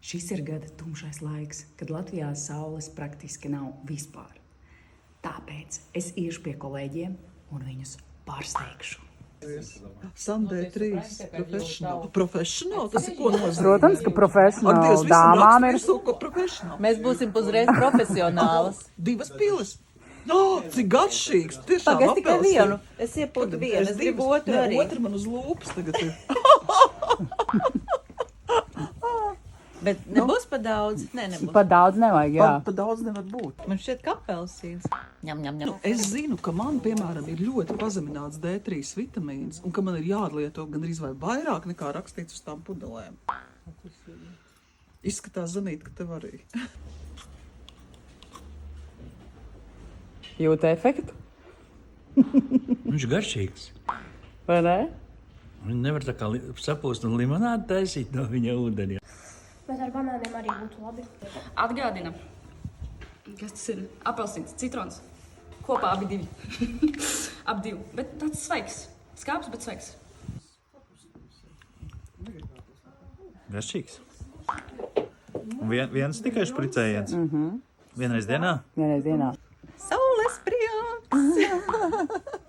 Šis ir gada tumšais laiks, kad Latvijā saules praktiski nav vispār. Tāpēc es iešu pie kolēģiem un viņus pārsteigšu. Sunday 3 profesionāli, tas ir ko nozīmē? Protams, ka profesionāli dāmām ir. Mēs būsim uzreiz profesionālas. 2 piles. Cik garšīgs, tiešām Pagaid tikai apelsīns. vienu. Es iepūtu vienu, es gribu otru arī. Otru man uz lūpas tagad ir. Bet nebūs pa daudz? Nē, nebūs. Pa daudz nevajag, jā. Pa daudz nevar būt. Man šķiet, ka apelsīns. Ņem, ņem, ņem. Es zinu, ka man, piemēram, ir ļoti pazemināts D3 vitamīns, un ka man ir jāatlieto gandrīz vai vairāk nekā rakstīts uz tām pudelēm. Izskatās, Zanīt, ka tev arī. Jūt efektu, Viņš garšīgs. vai ne? Viņš nevar tā kā sapūst un limonādi taisīt no viņa ūdeņa. Bet ar banāniem arī būtu labi. Atgādina, kas tas ir? Apelsīns, citrons. Kopā abi divi. Abi divi. Bet tāds svaigs. Skāps, bet svaigs. Garšīgs. Un viens tikai špricējiens. Vienreiz dienā? Vienreiz dienā. Saules prieks!